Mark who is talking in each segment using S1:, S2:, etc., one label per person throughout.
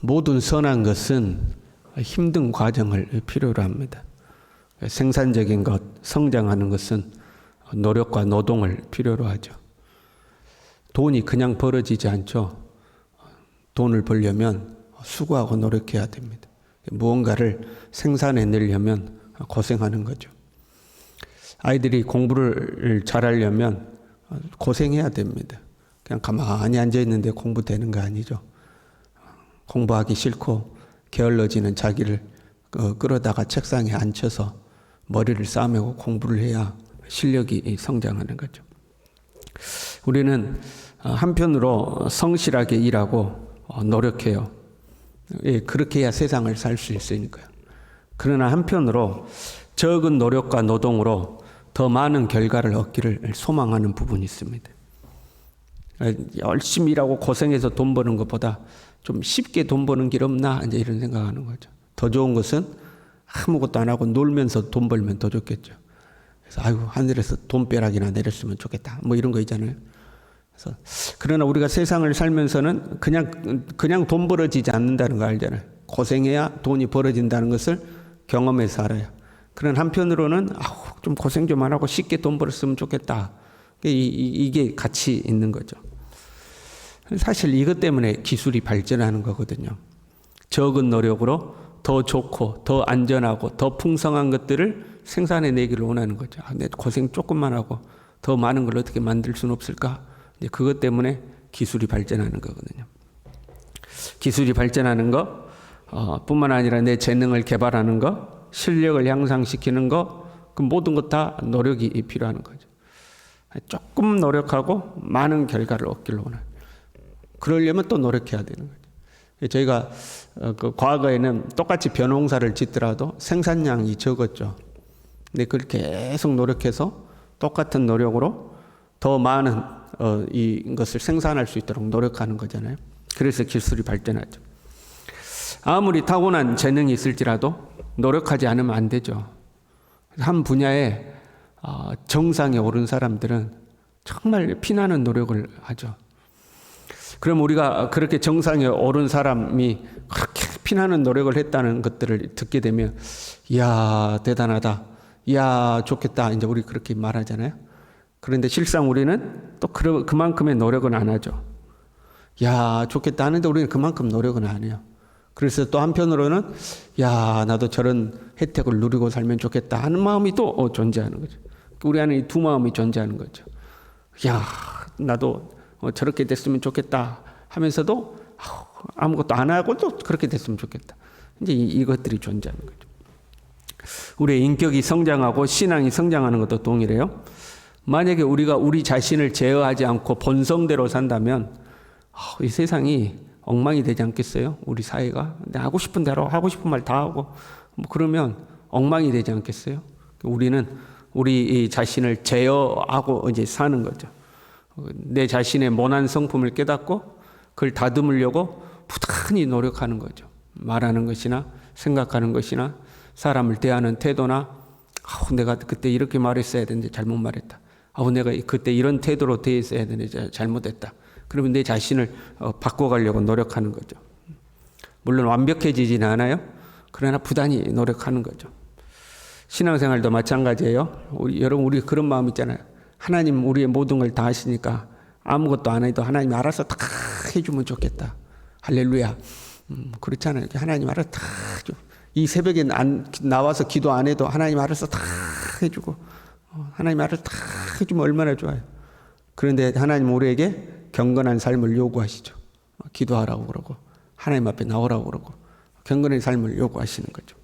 S1: 모든 선한 것은 힘든 과정을 필요로 합니다. 생산적인 것, 성장하는 것은 노력과 노동을 필요로 하죠. 돈이 그냥 벌어지지 않죠. 돈을 벌려면 수고하고 노력해야 됩니다. 무언가를 생산해내려면 고생하는 거죠. 아이들이 공부를 잘하려면 고생해야 됩니다. 그냥 가만히 앉아있는데 공부되는 거 아니죠. 공부하기 싫고 게을러지는 자기를 끌어다가 책상에 앉혀서 머리를 싸매고 공부를 해야 실력이 성장하는 거죠. 우리는 한편으로 성실하게 일하고 노력해요. 그렇게 해야 세상을 살 수 있으니까요. 그러나 한편으로 적은 노력과 노동으로 더 많은 결과를 얻기를 소망하는 부분이 있습니다. 열심히 일하고 고생해서 돈 버는 것보다 좀 쉽게 돈 버는 길 없나 이제 이런 생각하는 거죠. 더 좋은 것은 아무것도 안 하고 놀면서 돈 벌면 더 좋겠죠. 그래서 아이고 하늘에서 돈벼락이나 내렸으면 좋겠다. 뭐 이런 거 있잖아요. 그래서 그러나 우리가 세상을 살면서는 그냥 돈 벌어지지 않는다는 거 알잖아요. 고생해야 돈이 벌어진다는 것을 경험해서 알아요. 그런 한편으로는 좀 고생 좀 안 하고 쉽게 돈 벌었으면 좋겠다. 이게 같이 있는 거죠. 사실 이것 때문에 기술이 발전하는 거거든요. 적은 노력으로 더 좋고 더 안전하고 더 풍성한 것들을 생산해내기를 원하는 거죠. 내 고생 조금만 하고 더 많은 걸 어떻게 만들 수는 없을까? 이제 그것 때문에 기술이 발전하는 거거든요. 기술이 발전하는 거 뿐만 아니라 내 재능을 개발하는 거, 실력을 향상시키는 거, 그 모든 것 다 노력이 필요한 거죠. 조금 노력하고 많은 결과를 얻기를 원해요. 그러려면 또 노력해야 되는 거죠. 저희가 그 과거에는 똑같이 벼농사를 짓더라도 생산량이 적었죠. 근데 그걸 계속 노력해서 똑같은 노력으로 더 많은 이것을 생산할 수 있도록 노력하는 거잖아요. 그래서 기술이 발전하죠. 아무리 타고난 재능이 있을지라도 노력하지 않으면 안 되죠. 한 분야에 정상에 오른 사람들은 정말 피나는 노력을 하죠. 그럼 우리가 그렇게 정상에 오른 사람이 그렇게 피나는 노력을 했다는 것들을 듣게 되면 이야 대단하다, 이야 좋겠다 이제 우리 그렇게 말하잖아요. 그런데 실상 우리는 또 그만큼의 노력은 안 하죠. 야 좋겠다 하는데 우리는 그만큼 노력은 안 해요. 그래서 또 한편으로는 야 나도 저런 혜택을 누리고 살면 좋겠다 하는 마음이 또 존재하는 거죠. 우리 안에 이 두 마음이 존재하는 거죠. 야 나도 저렇게 됐으면 좋겠다 하면서도 아무것도 안 하고 또 그렇게 됐으면 좋겠다. 이제 이것들이 존재하는 거죠. 우리의 인격이 성장하고 신앙이 성장하는 것도 동일해요. 만약에 우리가 우리 자신을 제어하지 않고 본성대로 산다면 이 세상이 엉망이 되지 않겠어요? 우리 사회가 하고 싶은 대로 하고 싶은 말 다 하고 뭐 그러면 엉망이 되지 않겠어요? 우리는 우리 자신을 제어하고 이제 사는 거죠. 내 자신의 모난 성품을 깨닫고 그걸 다듬으려고 부단히 노력하는 거죠. 말하는 것이나 생각하는 것이나 사람을 대하는 태도나 내가 그때 이렇게 말했어야 되는데 잘못 말했다. 내가 그때 이런 태도로 대했어야 되는데 잘못했다. 그러면 내 자신을 바꿔가려고 노력하는 거죠. 물론 완벽해지지는 않아요. 그러나 부단히 노력하는 거죠. 신앙생활도 마찬가지예요. 여러분 우리 그런 마음 있잖아요. 하나님 우리의 모든 걸 다 하시니까 아무것도 안 해도 하나님 알아서 다 해주면 좋겠다. 할렐루야. 그렇잖아요. 하나님 알아서 다 해줘. 이 새벽에 나와서 기도 안 해도 하나님 알아서 다 해주고 하나님 알아서 다 해주면 얼마나 좋아요. 그런데 하나님 우리에게 경건한 삶을 요구하시죠. 기도하라고 그러고 하나님 앞에 나오라고 그러고 경건의 삶을 요구하시는 거죠.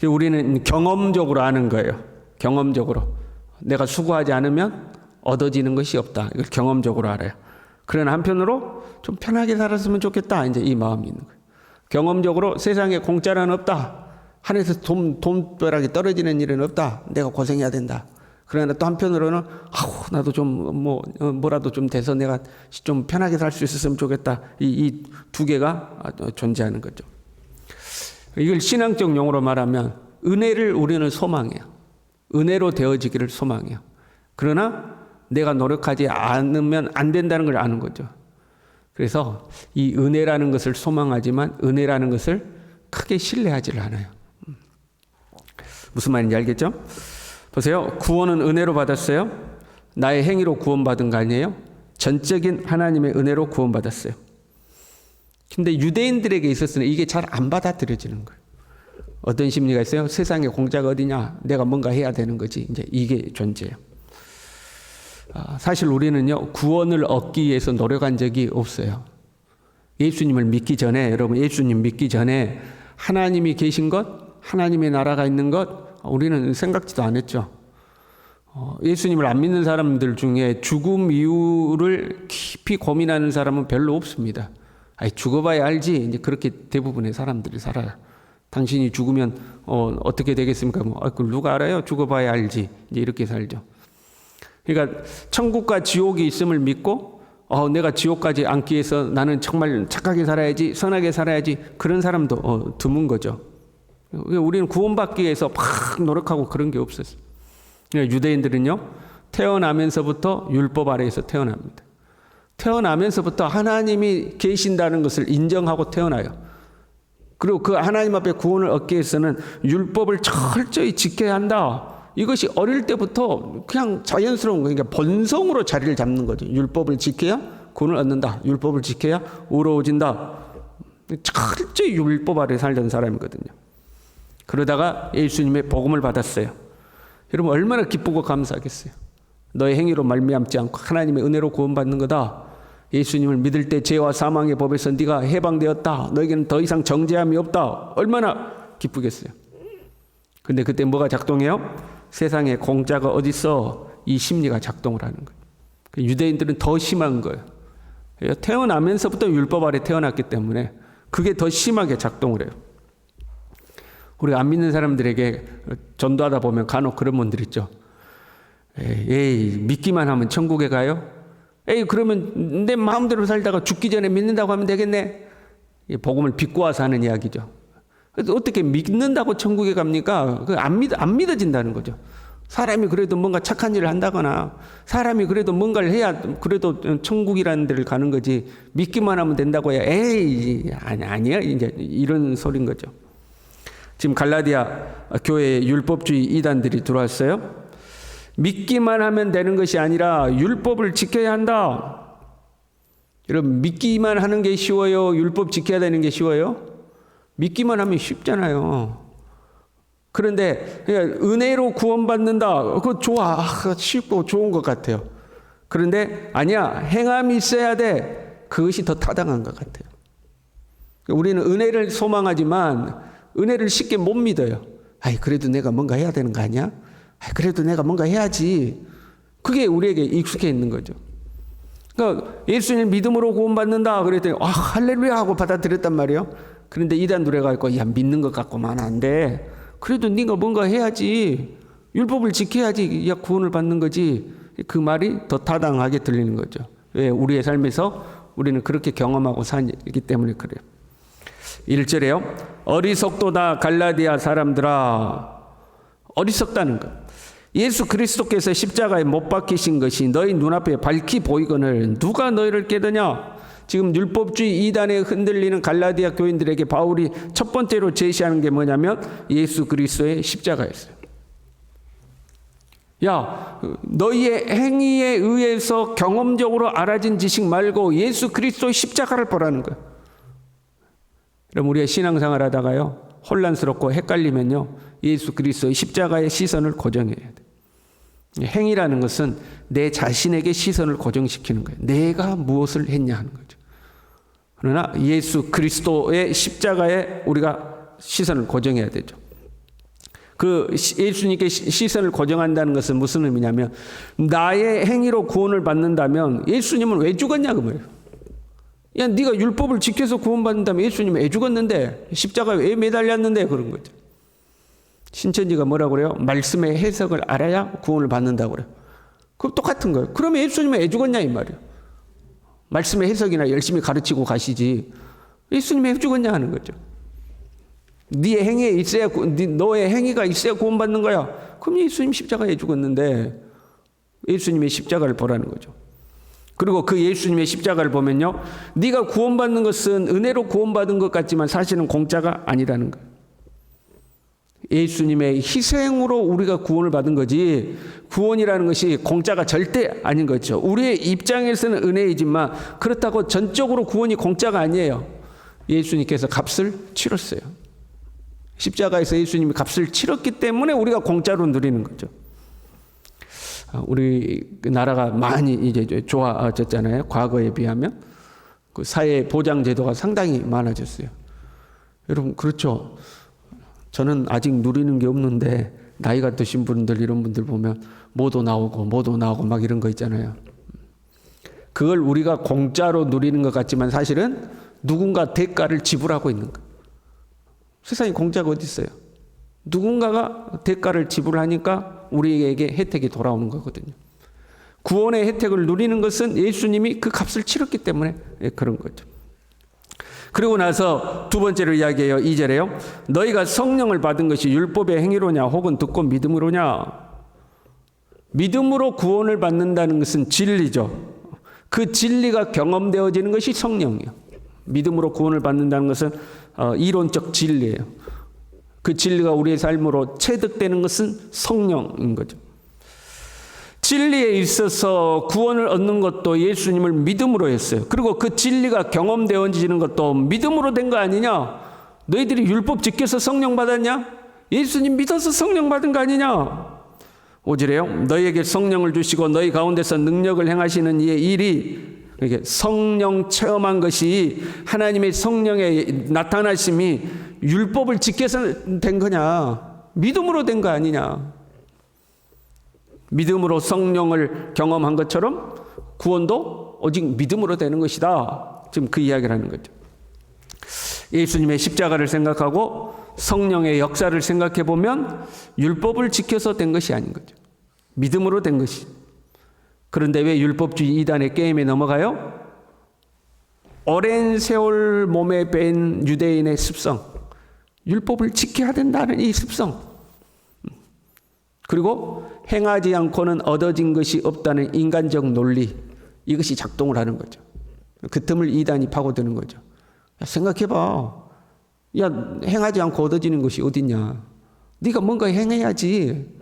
S1: 우리는 경험적으로 아는 거예요. 경험적으로. 내가 수고하지 않으면 얻어지는 것이 없다. 이걸 경험적으로 알아요. 그러나 한편으로 좀 편하게 살았으면 좋겠다. 이제 이 마음이 있는 거예요. 경험적으로 세상에 공짜는 없다. 하늘에서 돈벼락이 떨어지는 일은 없다. 내가 고생해야 된다. 그러나 또 한편으로는 나도 좀 뭐라도 좀 돼서 내가 좀 편하게 살 수 있었으면 좋겠다. 이 두 개가 존재하는 거죠. 이걸 신앙적 용어로 말하면 은혜를 우리는 소망해요. 은혜로 되어지기를 소망해요. 그러나 내가 노력하지 않으면 안 된다는 걸 아는 거죠. 그래서 이 은혜라는 것을 소망하지만 은혜라는 것을 크게 신뢰하지 않아요. 무슨 말인지 알겠죠? 보세요. 구원은 은혜로 받았어요. 나의 행위로 구원받은 거 아니에요? 전적인 하나님의 은혜로 구원받았어요. 근데 유대인들에게 있어서는 이게 잘 안 받아들여지는 거예요. 어떤 심리가 있어요? 세상에 공짜가 어디냐? 내가 뭔가 해야 되는 거지. 이제 이게 존재예요. 사실 우리는요, 구원을 얻기 위해서 노력한 적이 없어요. 예수님을 믿기 전에, 여러분, 예수님 믿기 전에 하나님이 계신 것, 하나님의 나라가 있는 것, 우리는 생각지도 안 했죠. 예수님을 안 믿는 사람들 중에 죽음 이유를 깊이 고민하는 사람은 별로 없습니다. 아이, 죽어봐야 알지. 이제 그렇게 대부분의 사람들이 살아요. 당신이 죽으면 어떻게 되겠습니까? 그걸 누가 알아요? 죽어봐야 알지. 이제 이렇게 살죠. 그러니까 천국과 지옥이 있음을 믿고 내가 지옥까지 앉기 위해서 나는 정말 착하게 살아야지, 선하게 살아야지, 그런 사람도 드문 거죠. 우리는 구원받기 위해서 막 노력하고 그런 게 없었어요. 유대인들은요, 태어나면서부터 율법 아래에서 태어납니다. 태어나면서부터 하나님이 계신다는 것을 인정하고 태어나요. 그리고 그 하나님 앞에 구원을 얻기 위해서는 율법을 철저히 지켜야 한다. 이것이 어릴 때부터 그냥 자연스러운 거예요. 그러니까 본성으로 자리를 잡는 거죠. 율법을 지켜야 구원을 얻는다. 율법을 지켜야 의로워진다. 철저히 율법 아래 살던 사람이거든요. 그러다가 예수님의 복음을 받았어요. 여러분 얼마나 기쁘고 감사하겠어요. 너의 행위로 말미암지 않고 하나님의 은혜로 구원받는 거다. 예수님을 믿을 때 죄와 사망의 법에서 네가 해방되었다. 너에게는 더 이상 정죄함이 없다. 얼마나 기쁘겠어요. 근데 그때 뭐가 작동해요? 세상에 공짜가 어딨어? 이 심리가 작동을 하는 거예요. 유대인들은 더 심한 거예요. 태어나면서부터 율법 아래 태어났기 때문에 그게 더 심하게 작동을 해요. 우리가 안 믿는 사람들에게 전도하다 보면 간혹 그런 분들 있죠. 에이, 믿기만 하면 천국에 가요? 에이, 그러면 내 마음대로 살다가 죽기 전에 믿는다고 하면 되겠네? 복음을 빚고 와서 하는 이야기죠. 그래서 어떻게 믿는다고 천국에 갑니까? 안 믿어진다는 거죠. 사람이 그래도 뭔가 착한 일을 한다거나 사람이 그래도 뭔가를 해야 그래도 천국이라는 데를 가는 거지 믿기만 하면 된다고 해야 에이, 아니야. 이제 이런 소린 거죠. 지금 갈라디아 교회에 율법주의 이단들이 들어왔어요. 믿기만 하면 되는 것이 아니라 율법을 지켜야 한다. 여러분, 믿기만 하는 게 쉬워요? 율법 지켜야 되는 게 쉬워요? 믿기만 하면 쉽잖아요. 그런데 그냥 은혜로 구원받는다. 그거 좋아. 쉽고 좋은 것 같아요. 그런데 아니야. 행함이 있어야 돼. 그것이 더 타당한 것 같아요. 우리는 은혜를 소망하지만 은혜를 쉽게 못 믿어요. 아이, 그래도 내가 뭔가 해야 되는 거 아니야? 아이, 그래도 내가 뭔가 해야지. 그게 우리에게 익숙해 있는 거죠. 그러니까 예수님 믿음으로 구원받는다 그랬더니 할렐루야 하고 받아들였단 말이에요. 그런데 이단들에 가고 야, 믿는 것 같고만 안 돼. 그래도 네가 뭔가 해야지. 율법을 지켜야지 야, 구원을 받는 거지. 그 말이 더 타당하게 들리는 거죠. 왜? 우리의 삶에서 우리는 그렇게 경험하고 살기 때문에 그래요. 1절에요. 어리석도다 갈라디아 사람들아. 어리석다는 것. 예수 그리스도께서 십자가에 못 박히신 것이 너희 눈앞에 밝히 보이거늘 누가 너희를 깨드냐. 지금 율법주의 이단에 흔들리는 갈라디아 교인들에게 바울이 첫 번째로 제시하는 게 뭐냐면 예수 그리스도의 십자가였어요. 야, 너희의 행위에 의해서 경험적으로 알아진 지식 말고 예수 그리스도의 십자가를 보라는 거예요. 그럼 우리가 신앙생활 하다가요, 혼란스럽고 헷갈리면요, 예수 그리스도의 십자가의 시선을 고정해야 돼. 행위라는 것은 내 자신에게 시선을 고정시키는 거예요. 내가 무엇을 했냐 하는 거죠. 그러나 예수 그리스도의 십자가에 우리가 시선을 고정해야 되죠. 그 예수님께 시선을 고정한다는 것은 무슨 의미냐면 나의 행위로 구원을 받는다면 예수님은 왜 죽었냐 그 말이에요. 야, 네가 율법을 지켜서 구원받는다면 예수님은 왜 죽었는데 십자가에 왜 매달렸는데 그런 거죠. 신천지가 뭐라고 그래요? 말씀의 해석을 알아야 구원을 받는다고 그래요. 그럼 똑같은 거예요. 그러면 예수님은 왜 죽었냐 이 말이에요. 말씀의 해석이나 열심히 가르치고 가시지 예수님이 왜 죽었냐 하는 거죠. 네 행위에 있어야 너의 행위가 있어야 구원받는 거야. 그럼 예수님 십자가에 죽었는데 예수님의 십자가를 보라는 거죠. 그리고 그 예수님의 십자가를 보면요, 네가 구원받는 것은 은혜로 구원받은 것 같지만 사실은 공짜가 아니라는 거예요. 예수님의 희생으로 우리가 구원을 받은 거지, 구원이라는 것이 공짜가 절대 아닌 거죠. 우리의 입장에서는 은혜이지만 그렇다고 전적으로 구원이 공짜가 아니에요. 예수님께서 값을 치렀어요. 십자가에서 예수님이 값을 치렀기 때문에 우리가 공짜로 누리는 거죠. 우리 나라가 많이 이제 좋아졌잖아요. 과거에 비하면 그 사회 보장 제도가 상당히 많아졌어요. 여러분, 그렇죠. 저는 아직 누리는 게 없는데 나이가 드신 분들, 이런 분들 보면 뭐도 나오고 막 이런 거 있잖아요. 그걸 우리가 공짜로 누리는 것 같지만 사실은 누군가 대가를 지불하고 있는 거예요. 세상에 공짜가 어디 있어요? 누군가가 대가를 지불하니까 우리에게 혜택이 돌아오는 거거든요. 구원의 혜택을 누리는 것은 예수님이 그 값을 치렀기 때문에 그런 거죠. 그리고 나서 두 번째로 이야기해요. 2절에요. 너희가 성령을 받은 것이 율법의 행위로냐 혹은 듣고 믿음으로냐. 믿음으로 구원을 받는다는 것은 진리죠. 그 진리가 경험되어지는 것이 성령이에요. 믿음으로 구원을 받는다는 것은 이론적 진리예요. 그 진리가 우리의 삶으로 체득되는 것은 성령인 거죠. 진리에 있어서 구원을 얻는 것도 예수님을 믿음으로 했어요. 그리고 그 진리가 경험되어지는 것도 믿음으로 된 거 아니냐? 너희들이 율법 지켜서 성령 받았냐? 예수님 믿어서 성령 받은 거 아니냐? 5절에요. 너희에게 성령을 주시고 너희 가운데서 능력을 행하시는 이의 일이, 이게 성령 체험한 것이, 하나님의 성령의 나타나심이 율법을 지켜서 된 거냐? 믿음으로 된 거 아니냐? 믿음으로 성령을 경험한 것처럼 구원도 오직 믿음으로 되는 것이다. 지금 그 이야기를 하는 거죠. 예수님의 십자가를 생각하고 성령의 역사를 생각해 보면 율법을 지켜서 된 것이 아닌 거죠. 믿음으로 된 것이. 그런데 왜 율법주의 이단의 게임에 넘어가요? 오랜 세월 몸에 뺀 유대인의 습성, 율법을 지켜야 된다는 이 습성, 그리고 행하지 않고는 얻어진 것이 없다는 인간적 논리, 이것이 작동을 하는 거죠. 그 틈을 이단이 파고드는 거죠. 야, 생각해봐. 야, 행하지 않고 얻어지는 것이 어딨냐. 네가 뭔가 행해야지.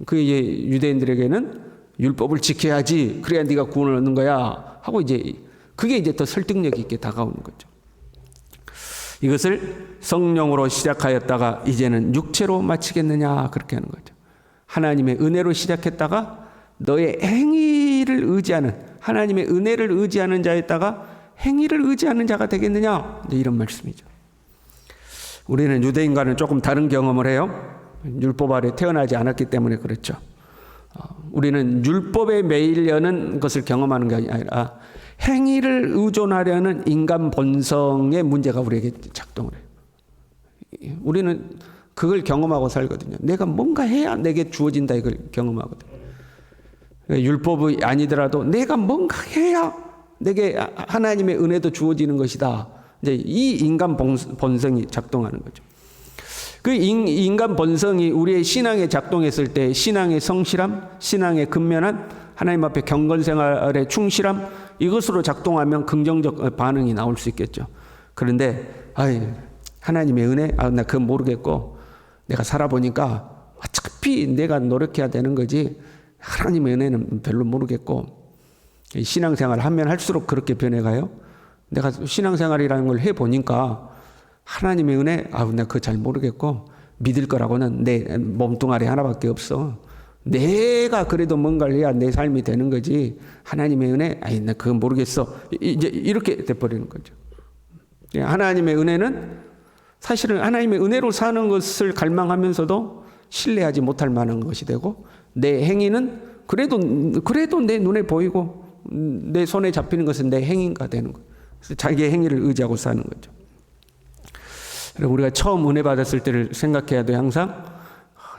S1: 그 유대인들에게는 율법을 지켜야지. 그래야 네가 구원을 얻는 거야. 하고 이제 그게 이제 더 설득력 있게 다가오는 거죠. 이것을 성령으로 시작하였다가 이제는 육체로 마치겠느냐, 그렇게 하는 거죠. 하나님의 은혜로 시작했다가 너의 행위를 의지하는, 하나님의 은혜를 의지하는 자였다가 행위를 의지하는 자가 되겠느냐, 이런 말씀이죠. 우리는 유대인과는 조금 다른 경험을 해요. 율법 아래 태어나지 않았기 때문에 그렇죠. 우리는 율법에 매이려는 것을 경험하는 게 아니라 행위를 의존하려는 인간 본성의 문제가 우리에게 작동을 해요. 우리는 그걸 경험하고 살거든요. 내가 뭔가 해야 내게 주어진다, 이걸 경험하거든요. 율법이 아니더라도 내가 뭔가 해야 내게 하나님의 은혜도 주어지는 것이다. 이제 이 인간 본성이 작동하는 거죠. 그 인간 본성이 우리의 신앙에 작동했을 때 신앙의 성실함, 신앙의 근면함, 하나님 앞에 경건 생활에 충실함, 이것으로 작동하면 긍정적 반응이 나올 수 있겠죠. 그런데 하나님의 은혜, 나 그건 모르겠고 내가 살아보니까 어차피 내가 노력해야 되는 거지 하나님의 은혜는 별로 모르겠고, 신앙생활을 하면 할수록 그렇게 변해가요. 내가 신앙생활이라는 걸 해보니까 하나님의 은혜, 나 그거 잘 모르겠고 믿을 거라고는 내 몸뚱아리 하나밖에 없어. 내가 그래도 뭔가를 해야 내 삶이 되는 거지. 하나님의 은혜, 나 그건 모르겠어. 이제 이렇게 돼버리는 거죠. 하나님의 은혜는 사실은 하나님의 은혜로 사는 것을 갈망하면서도 신뢰하지 못할 만한 것이 되고, 내 행위는 그래도 내 눈에 보이고 내 손에 잡히는 것은 내 행위가 되는 거예요. 그래서 자기의 행위를 의지하고 사는 거죠. 우리가 처음 은혜 받았을 때를 생각해야 돼요. 항상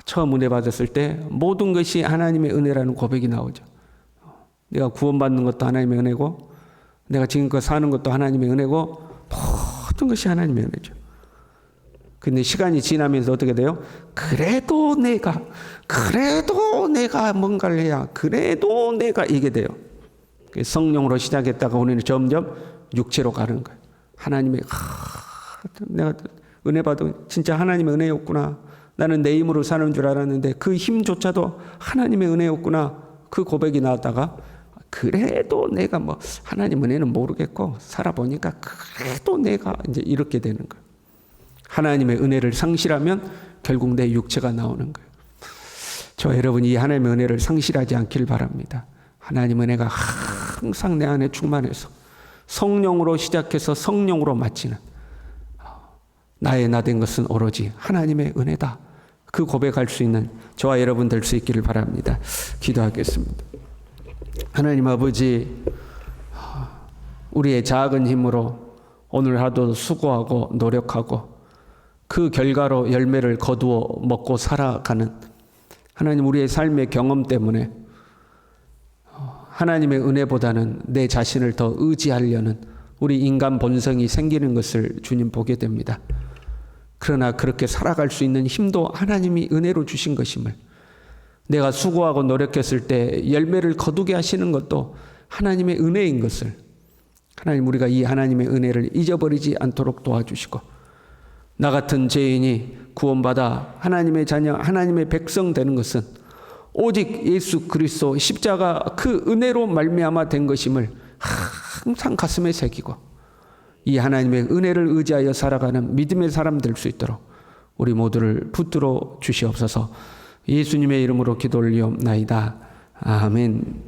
S1: 처음 은혜 받았을 때 모든 것이 하나님의 은혜라는 고백이 나오죠. 내가 구원받는 것도 하나님의 은혜고, 내가 지금껏 사는 것도 하나님의 은혜고, 모든 것이 하나님의 은혜죠. 근데 시간이 지나면서 어떻게 돼요? 그래도 내가 뭔가를 해야, 그래도 내가 이게 돼요. 성령으로 시작했다가 우리는 점점 육체로 가는 거예요. 하나님의 내가 은혜 받은 진짜 하나님의 은혜였구나. 나는 내 힘으로 사는 줄 알았는데 그 힘조차도 하나님의 은혜였구나. 그 고백이 나왔다가 그래도 내가 뭐 하나님 은혜는 모르겠고 살아보니까 그래도 내가 이제 이렇게 되는 거예요. 하나님의 은혜를 상실하면 결국 내 육체가 나오는 거예요. 저 여러분이 이 하나님의 은혜를 상실하지 않길 바랍니다. 하나님 은혜가 항상 내 안에 충만해서 성령으로 시작해서 성령으로 마치는 나의 나 된 것은 오로지 하나님의 은혜다. 그 고백할 수 있는 저와 여러분 될 수 있기를 바랍니다. 기도하겠습니다. 하나님 아버지, 우리의 작은 힘으로 오늘 하루도 수고하고 노력하고 그 결과로 열매를 거두어 먹고 살아가는 하나님, 우리의 삶의 경험 때문에 하나님의 은혜보다는 내 자신을 더 의지하려는 우리 인간 본성이 생기는 것을 주님 보게 됩니다. 그러나 그렇게 살아갈 수 있는 힘도 하나님이 은혜로 주신 것임을, 내가 수고하고 노력했을 때 열매를 거두게 하시는 것도 하나님의 은혜인 것을, 하나님, 우리가 이 하나님의 은혜를 잊어버리지 않도록 도와주시고, 나 같은 죄인이 구원받아 하나님의 자녀, 하나님의 백성 되는 것은 오직 예수 그리스도 십자가 그 은혜로 말미암아 된 것임을 항상 가슴에 새기고 이 하나님의 은혜를 의지하여 살아가는 믿음의 사람 될 수 있도록 우리 모두를 붙들어 주시옵소서. 예수님의 이름으로 기도 올리옵나이다. 아멘.